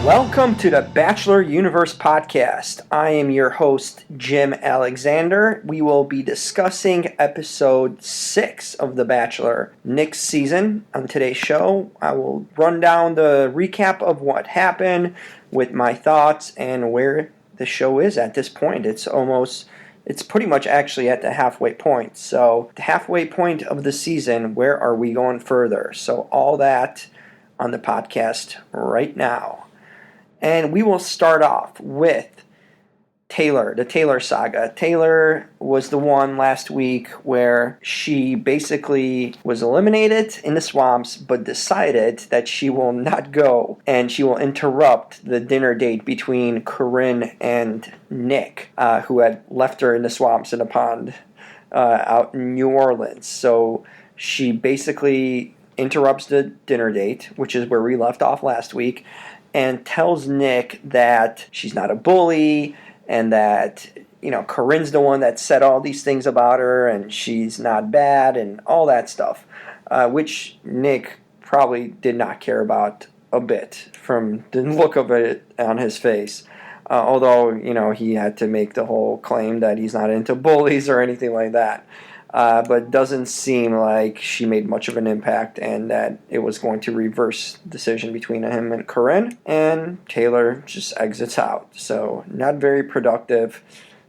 Welcome to the Bachelor Universe podcast. I am your host, Jim Alexander. We will be discussing episode 6 of The Bachelor Nick's season. On today's show, I will run down the recap of what happened with my thoughts and where the show is at this point. It's pretty much actually at the halfway point. So, the halfway point of the season, where are we going further? So, all that on the podcast right now. And we will start off with Taylor, the Taylor saga. Taylor was the one last week where she basically was eliminated in the swamps, but decided that she will not go and she will interrupt the dinner date between Corinne and Nick, who had left her in the swamps in a pond out in New Orleans. So she basically interrupts the dinner date, which is where we left off last week, and tells Nick that she's not a bully and that, Corinne's the one that said all these things about her and she's not bad and all that stuff, which Nick probably did not care about a bit from the look of it on his face. Although, he had to make the whole claim that he's not into bullies or anything like that. But doesn't seem like she made much of an impact and that it was going to reverse decision between him and Corinne. And Taylor just exits out. So not very productive.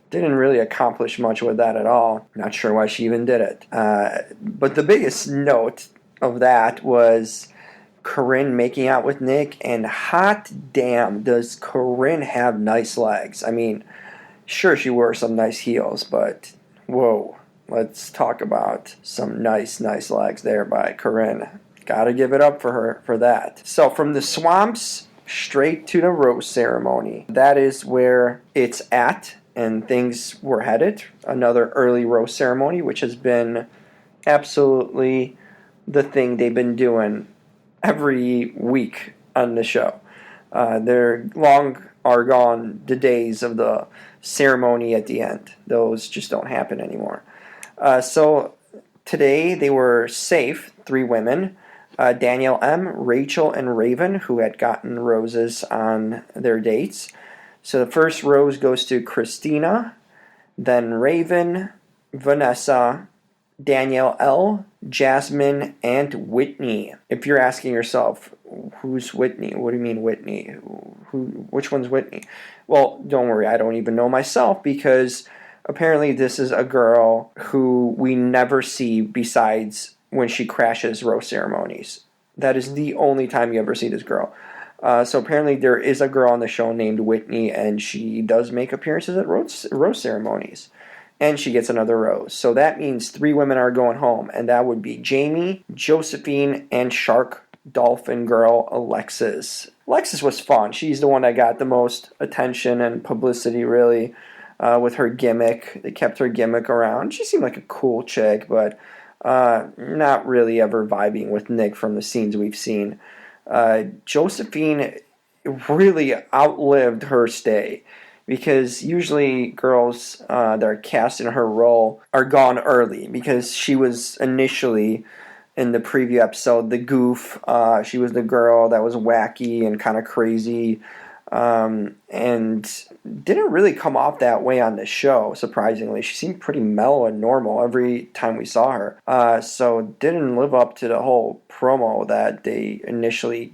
Didn't really accomplish much with that at all. Not sure why she even did it. But the biggest note of that was Corinne making out with Nick. And hot damn, does Corinne have nice legs. I mean, sure, she wore some nice heels, but whoa. Let's talk about some nice legs there by Corinne. Gotta give it up for her for that. So from the swamps straight to the rose ceremony. That is where it's at and things were headed. Another early rose ceremony, which has been absolutely the thing they've been doing every week on the show. They're long are gone the days of the ceremony at the end. Those just don't happen anymore. So today they were safe, 3 women, Danielle M., Rachel, and Raven, who had gotten roses on their dates. So the first rose goes to Christina, then Raven, Vanessa, Danielle L., Jasmine, and Whitney. If you're asking yourself, who's Whitney? What do you mean Whitney? Which one's Whitney? Well, don't worry, I don't even know myself because apparently this is a girl who we never see besides when she crashes rose ceremonies. That is the only time you ever see this girl. So apparently there is a girl on the show named Whitney, and she does make appearances at rose ceremonies. And she gets another rose. So that means 3 women are going home, and that would be Jamie, Josephine, and Shark Dolphin Girl Alexis. Alexis was fun. She's the one that got the most attention and publicity, really. With her gimmick. They kept her gimmick around. She seemed like a cool chick, but not really ever vibing with Nick from the scenes we've seen. Josephine really outlived her stay because usually girls that are cast in her role are gone early because she was initially in the preview episode the goof. She was the girl that was wacky and kind of crazy. And didn't really come off that way on the show, surprisingly. She seemed pretty mellow and normal every time we saw her. So didn't live up to the whole promo that they initially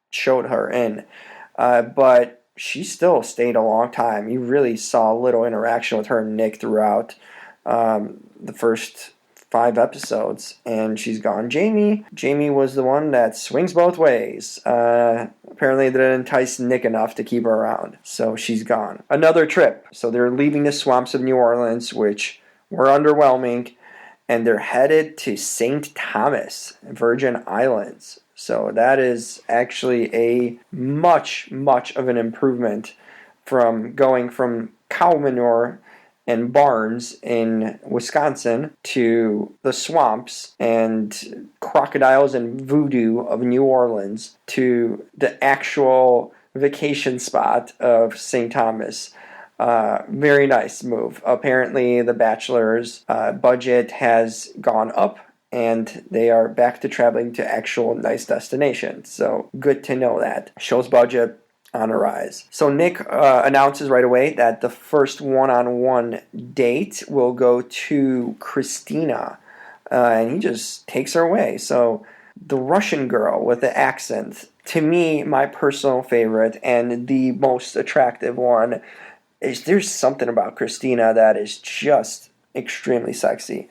showed her in. But she still stayed a long time. You really saw little interaction with her and Nick throughout the first 5 episodes, and she's gone. Jamie was the one that swings both ways. Apparently that enticed Nick enough to keep her around, so she's gone. Another trip. So they're leaving the swamps of New Orleans, which were underwhelming, and they're headed to St. Thomas, Virgin Islands. So that is actually a much of an improvement from going from cow manure and barns in Wisconsin to the swamps and crocodiles and voodoo of New Orleans to the actual vacation spot of St. Thomas. Very nice move. Apparently, the Bachelor's budget has gone up and they are back to traveling to actual nice destinations. So good to know that. Show's budget on a rise. So Nick announces right away that the first one-on-one date will go to Christina, and he just takes her away. So the Russian girl with the accent, to me, my personal favorite and the most attractive one, is there's something about Christina that is just extremely sexy.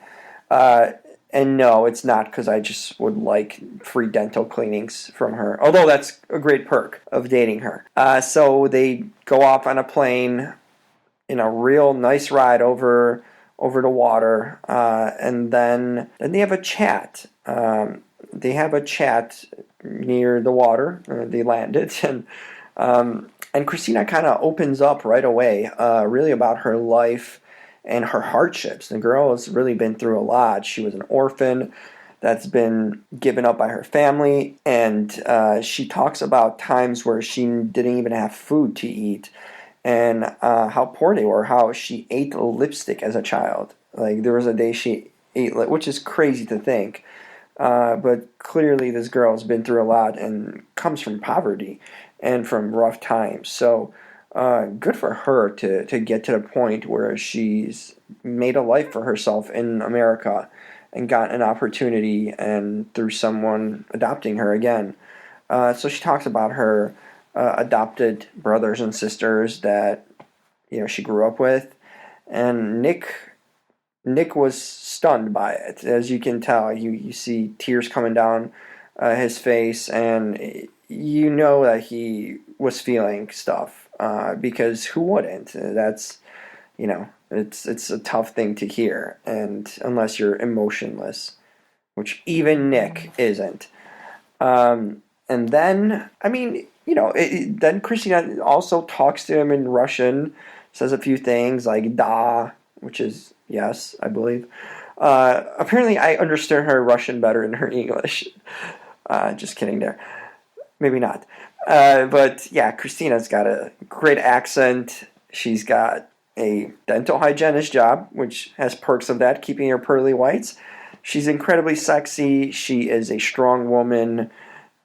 And no, it's not because I just would like free dental cleanings from her. Although that's a great perk of dating her. So they go off on a plane in a real nice ride over the water. And then they have a chat. They have a chat near the water. They landed. And Christina kind of opens up right away, really about her life and her hardships. The girl has really been through a lot. She was an orphan that's been given up by her family, and she talks about times where she didn't even have food to eat, and how poor they were, how she ate lipstick as a child. Like, there was a day she ate, which is crazy to think, but clearly this girl has been through a lot and comes from poverty and from rough times. So good for her to get to the point where she's made a life for herself in America and got an opportunity and through someone adopting her again. So she talks about her adopted brothers and sisters that she grew up with, and Nick was stunned by it. As you can tell, you see tears coming down his face, and you know that he was feeling stuff. Because who wouldn't? That's, it's a tough thing to hear, and unless you're emotionless, which even Nick isn't. And then, then Christina also talks to him in Russian, says a few things like "da," which is yes, I believe. Apparently, I understood her Russian better than her English. Just kidding there. Maybe not. But yeah, Christina's got a great accent. She's got a dental hygienist job, which has perks of that, keeping her pearly whites. She's incredibly sexy. She is a strong woman,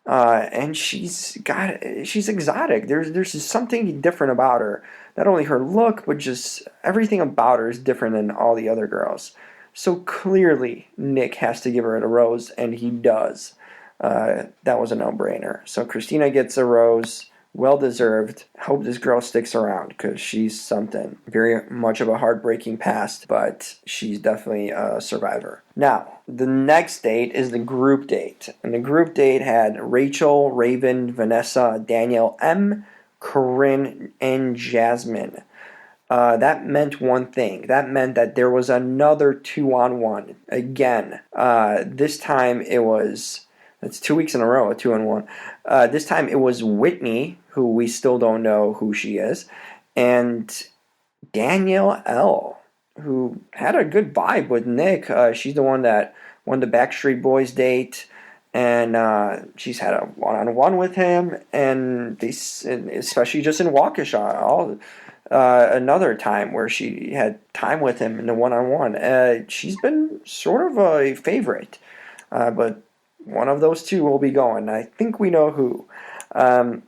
and she's exotic. There's something different about her. Not only her look, but just everything about her is different than all the other girls. So clearly, Nick has to give her a rose, and he does. That was a no-brainer. So Christina gets a rose, well-deserved. Hope this girl sticks around because she's something. Very much of a heartbreaking past, but she's definitely a survivor. Now, the next date is the group date. And the group date had Rachel, Raven, Vanessa, Danielle, M, Corinne, and Jasmine. That meant one thing. That meant that there was another 2-on-1. Again, this time it was... It's 2 weeks in a row, a 2-on-1. This time it was Whitney, who we still don't know who she is, and Danielle L., who had a good vibe with Nick. She's the one that won the Backstreet Boys date, and she's had a one-on-one with him, and especially just in Waukesha, another time where she had time with him in the one-on-one. She's been sort of a favorite, but one of those two will be going. I think we know who.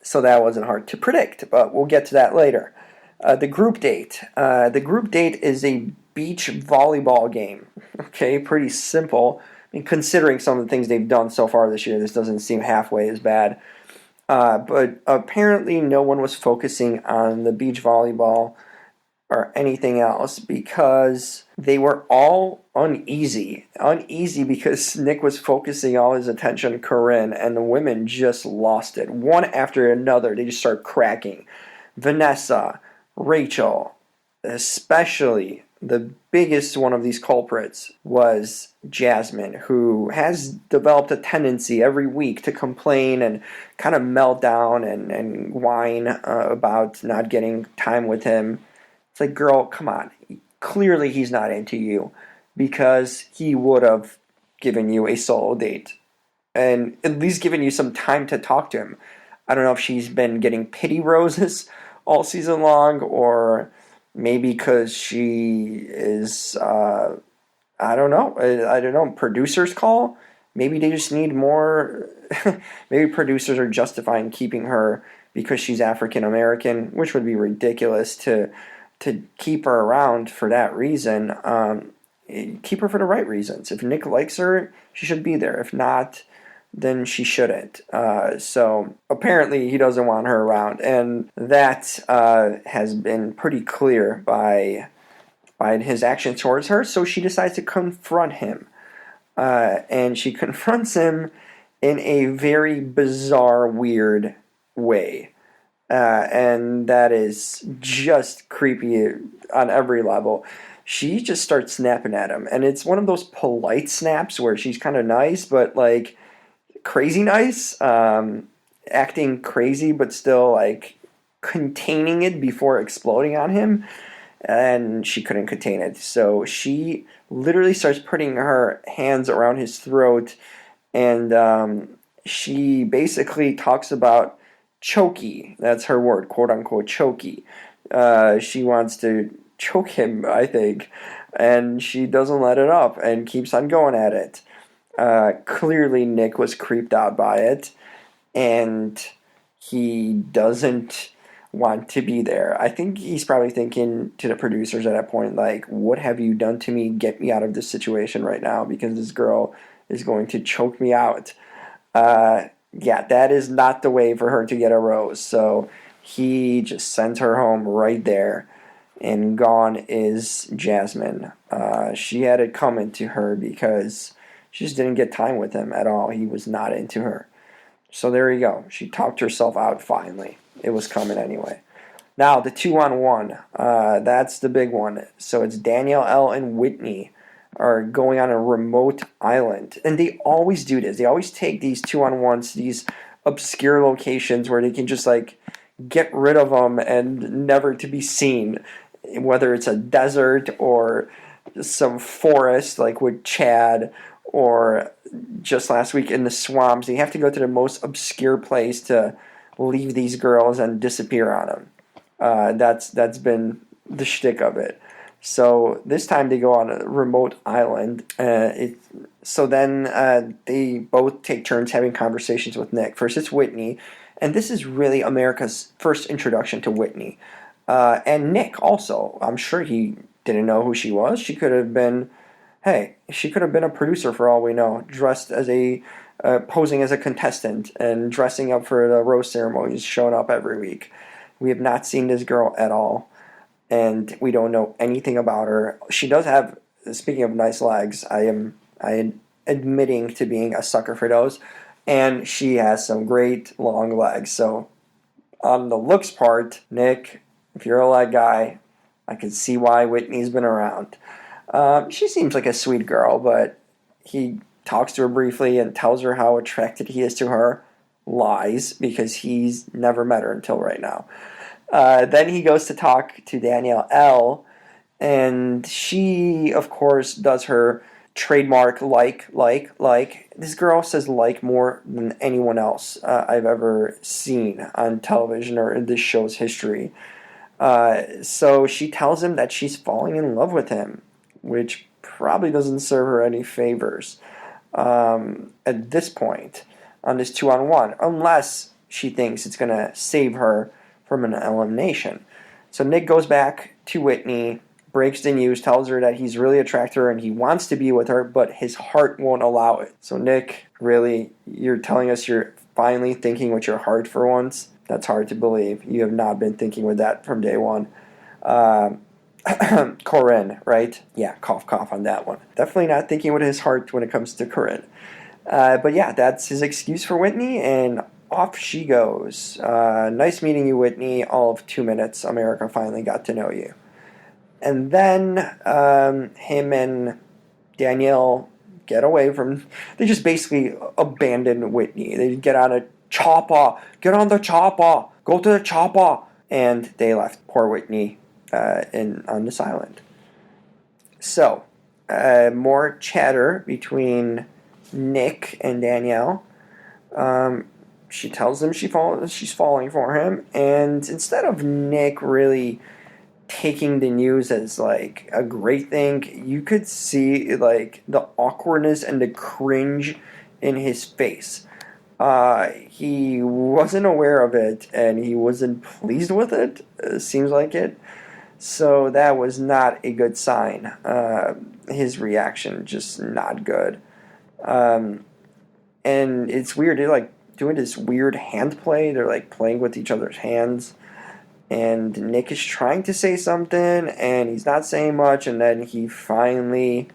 So that wasn't hard to predict, but we'll get to that later. The group date. The group date is a beach volleyball game. Okay, pretty simple. I mean, considering some of the things they've done so far this year, this doesn't seem halfway as bad. But apparently no one was focusing on the beach volleyball or anything else because they were all uneasy. Uneasy because Nick was focusing all his attention on Corinne, and the women just lost it. One after another, they just start cracking. Vanessa, Rachel, especially the biggest one of these culprits was Jasmine, who has developed a tendency every week to complain and kind of melt down and whine about not getting time with him. It's like, girl, come on. Clearly he's not into you, because he would have given you a solo date and at least given you some time to talk to him. I don't know if she's been getting pity roses all season long, or maybe because she is, I don't know, producer's call. Maybe they just need more. Maybe producers are justifying keeping her because she's African American, which would be ridiculous to keep her around for that reason. Keep her for the right reasons. If Nick likes her, she should be there. If not, then she shouldn't. So apparently he doesn't want her around, and that has been pretty clear by his actions towards her. So she decides to confront him, and she confronts him in a very bizarre, weird way. And that is just creepy on every level. She just starts snapping at him, and it's one of those polite snaps where she's kind of nice, but like crazy nice, acting crazy, but still like containing it before exploding on him. And she couldn't contain it, so she literally starts putting her hands around his throat, and she basically talks about chokey. That's her word, quote unquote chokey. She wants to choke him, I think, and she doesn't let it up and keeps on going at it. Clearly Nick was creeped out by it, and he doesn't want to be there. I think he's probably thinking to the producers at that point, like, what have you done to me? Get me out of this situation right now, because this girl is going to choke me out. Yeah, that is not the way for her to get a rose. So he just sends her home right there, and gone is Jasmine. She had it coming to her because she just didn't get time with him at all. He was not into her. So there you go. She talked herself out finally. It was coming anyway. Now, the 2-on-1. That's the big one. So it's Danielle L. and Whitney are going on a remote island. And they always do this. They always take these 2-on-1s, these obscure locations where they can just like get rid of them and never to be seen. Whether it's a desert or some forest like with Chad, or just last week in the swamps. They have to go to the most obscure place to leave these girls and disappear on them. That's been the shtick of it. So this time they go on a remote island. So then they both take turns having conversations with Nick. First it's Whitney, and this is really America's first introduction to Whitney. And Nick also. I'm sure he didn't know who she was. She could have been a producer for all we know, dressed as posing as a contestant and dressing up for the rose ceremonies, showing up every week. We have not seen this girl at all, and we don't know anything about her. She does have, speaking of nice legs, I am admitting to being a sucker for those, and she has some great long legs. So on the looks part, Nick, if you're a leg guy, I can see why Whitney's been around. She seems like a sweet girl, but he talks to her briefly and tells her how attracted he is to her. Lies, because he's never met her until right now. Then he goes to talk to Danielle L., and she, of course, does her trademark like. This girl says like more than anyone else I've ever seen on television or in this show's history. So she tells him that she's falling in love with him, which probably doesn't serve her any favors at this point on this 2-on-1, unless she thinks it's going to save her from an elimination. So Nick goes back to Whitney, breaks the news, tells her that he's really attracted to her and he wants to be with her, but his heart won't allow it. So Nick, really, you're telling us you're finally thinking with your heart for once? That's hard to believe. You have not been thinking with that from day one. Corinne, right? Yeah, cough, cough on that one. Definitely not thinking with his heart when it comes to Corinne. But yeah, that's his excuse for Whitney, and off she goes. Nice meeting you, Whitney. All of 2 minutes. America finally got to know you. And then him and Danielle get away from. They just basically abandon Whitney. They get on a chopper. Get on the chopper. Go to the chopper. And they left poor Whitney on this island. So, more chatter between Nick and Danielle. She tells him she's falling for him, and instead of Nick really taking the news as like a great thing, you could see like the awkwardness and the cringe in his face. He wasn't aware of it, and he wasn't pleased with it. Seems like it. So that was not a good sign. His reaction just not good. And it's weird. They're like doing this weird hand play. They're like playing with each other's hands. And Nick is trying to say something, and he's not saying much. And then he finally,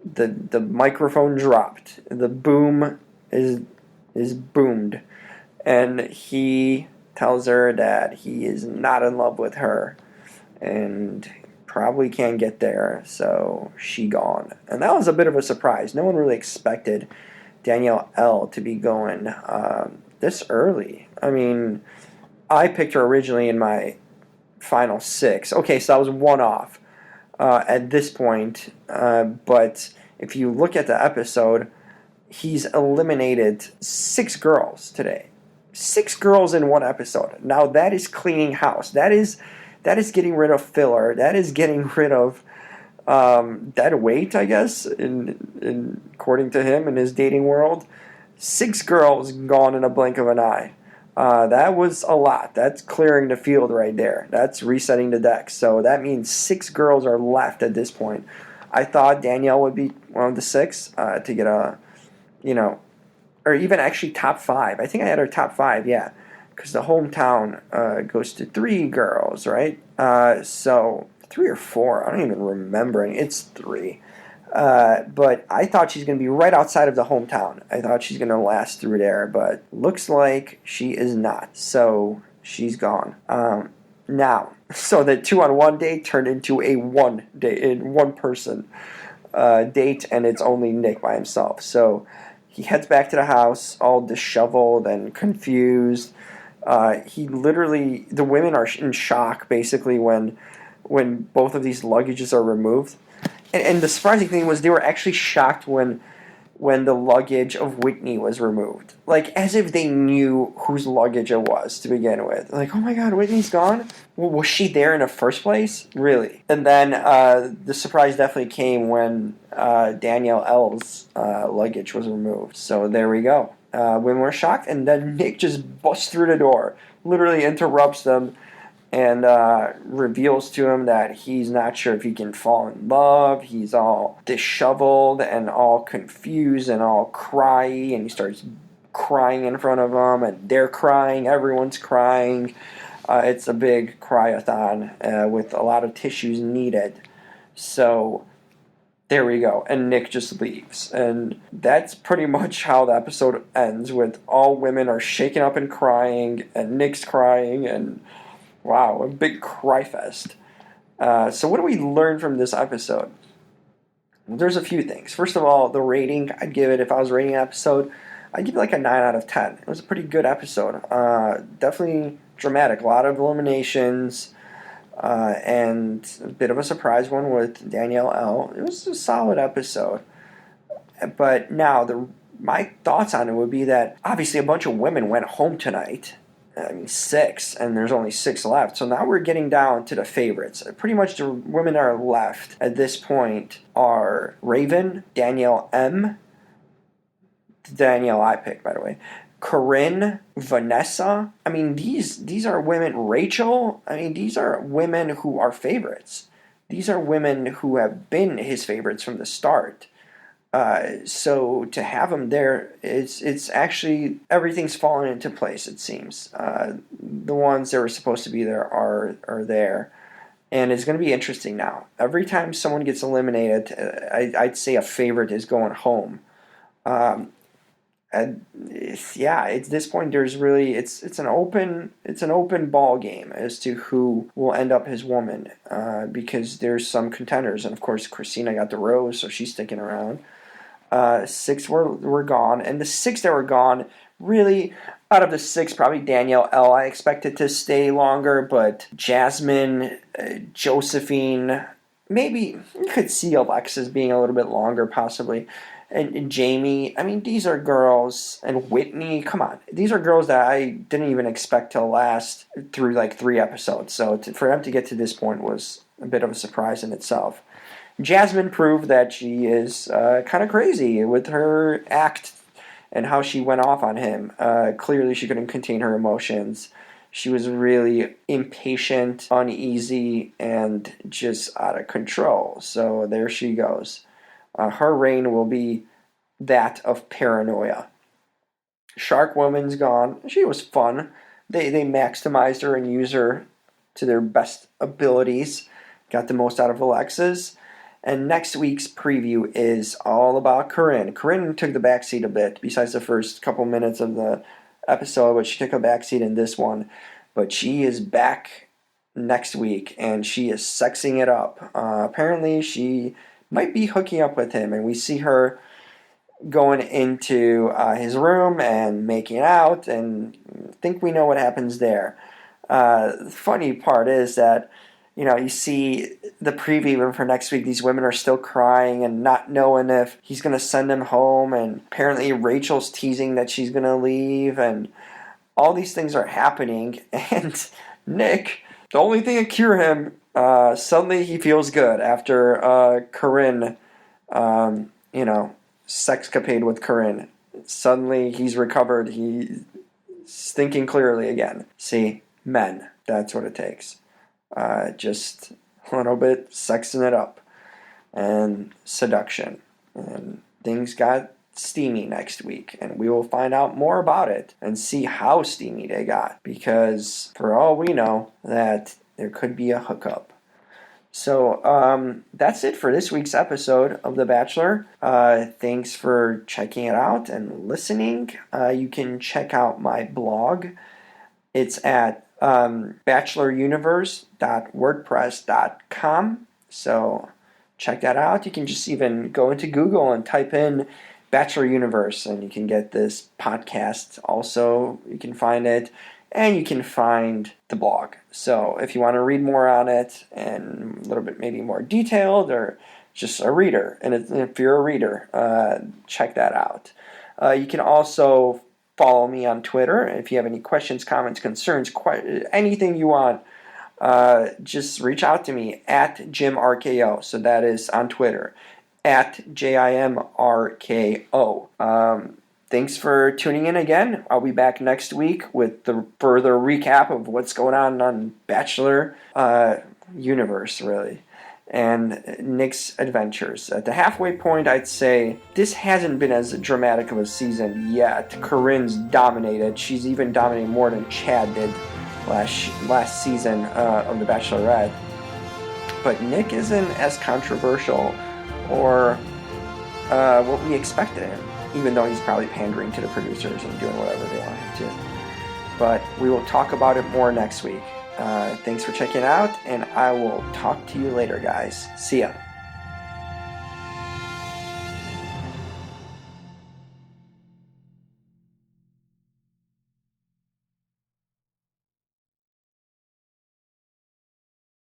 the microphone dropped. The boom is boomed, and he tells her that he is not in love with her, and probably can't get there. So she gone, and that was a bit of a surprise. No one really expected Danielle L to be going this early. I mean, I picked her originally in my final 6. Okay, so that was one off at this point. But if you look at the episode, he's eliminated 6 girls today. 6 girls in one episode. Now that is cleaning house. That is getting rid of filler. That is getting rid of dead weight, I guess, in according to him in his dating world. 6 girls gone in a blink of an eye. That was a lot. That's clearing the field right there. That's resetting the deck. So that means 6 girls are left at this point. I thought Danielle would be one of the 6 to get a, or even actually top 5. I think I had her top 5, yeah, because the hometown goes to 3 girls, right? So 3 or 4, I don't even remember. It's 3. But I thought she's going to be right outside of the hometown. I thought she's going to last through there, but looks like she is not. So she's gone. Now, so the 2-on-1 date turned into a one person date, and it's only Nick by himself. So he heads back to the house, all disheveled and confused. The women are in shock basically when both of these luggages are removed. And the surprising thing was they were actually shocked when the luggage of Whitney was removed. Like, as if they knew whose luggage it was to begin with. Like, oh my God, Whitney's gone? Well, was she there in the first place? Really? And then the surprise definitely came when Danielle L's luggage was removed. So there we go. Women were shocked, and then Nick just busts through the door, literally interrupts them, and reveals to him that he's not sure if he can fall in love. He's all disheveled and all confused and all cryy, and he starts crying in front of them, and they're crying, everyone's crying. It's a big cry-a-thon with a lot of tissues needed. So there we go, and Nick just leaves. And that's pretty much how the episode ends, with all women are shaken up and crying, and Nick's crying, and wow, a big cry fest. So what do we learn from this episode? Well, there's a few things. First of all, the rating, I'd give it, if I was rating an episode, I'd give it like a 9 out of 10. It was a pretty good episode. Definitely dramatic. A lot of eliminations. And a bit of a surprise one with Danielle L. It was a solid episode. But now, my thoughts on it would be that obviously a bunch of women went home tonight. 6, and there's only 6 left. So now we're getting down to the favorites. Pretty much the women that are left at this point are Raven, Danielle M, Danielle I picked, by the way, Corinne, Vanessa. I mean, these are women. Rachel. I mean, these are women who are favorites. These are women who have been his favorites from the start. So to have them there, it's actually, everything's fallen into place, it seems. The ones that were supposed to be there are there. And it's going to be interesting now. Every time someone gets eliminated, I'd say a favorite is going home. At this point, there's really it's an open ball game as to who will end up his woman, because there's some contenders, and of course Christina got the rose, so she's sticking around. 6 were gone, and the 6 that were gone, really, out of the 6, probably Danielle L. I expected to stay longer, but Jasmine, Josephine, maybe you could see Alexis being a little bit longer, possibly. And Jamie, I mean, these are girls, and Whitney, come on. These are girls that I didn't even expect to last through like 3 episodes. So for them to get to this point was a bit of a surprise in itself. Jasmine proved that she is kind of crazy with her act and how she went off on him. Clearly, she couldn't contain her emotions. She was really impatient, uneasy, and just out of control. So there she goes. Her reign will be that of paranoia. Shark Woman's gone. She was fun. They maximized her and used her to their best abilities. Got the most out of Alexis. And next week's preview is all about Corinne. Corinne took the backseat a bit, besides the first couple minutes of the episode, but she took a backseat in this one. But she is back next week, and she is sexing it up. Apparently, she might be hooking up with him, and we see her going into his room and making out, and think we know what happens there. The funny part is that, you see the preview for next week, these women are still crying and not knowing if he's going to send them home, and apparently Rachel's teasing that she's going to leave, and all these things are happening, and Nick, the only thing that cure him, suddenly he feels good after Corinne, sexcapade with Corinne. Suddenly he's recovered. He's thinking clearly again. See, men, that's what it takes. Just a little bit sexing it up and seduction. And things got steamy next week, and we will find out more about it and see how steamy they got, because for all we know, that there could be a hookup. So that's it for this week's episode of The Bachelor. Thanks for checking it out and listening. You can check out my blog. It's at bacheloruniverse.wordpress.com. So check that out. You can just even go into Google and type in Bachelor Universe, and you can get this podcast also. You can find it, and you can find the blog. So if you want to read more on it and a little bit maybe more detailed, or just a reader, and if you're a reader, check that out. You can also follow me on Twitter. If you have any questions, comments, concerns, anything you want, just reach out to me at JimRKO. So that is on Twitter, at JIMRKO. Thanks for tuning in again. I'll be back next week with the further recap of what's going on Bachelor Universe, really, and Nick's adventures. At the halfway point, I'd say this hasn't been as dramatic of a season yet. Corinne's dominated. She's even dominating more than Chad did last season of The Bachelorette. But Nick isn't as controversial or what we expected him, even though he's probably pandering to the producers and doing whatever they want him to. But we will talk about it more next week. Thanks for checking out, and I will talk to you later, guys. See ya.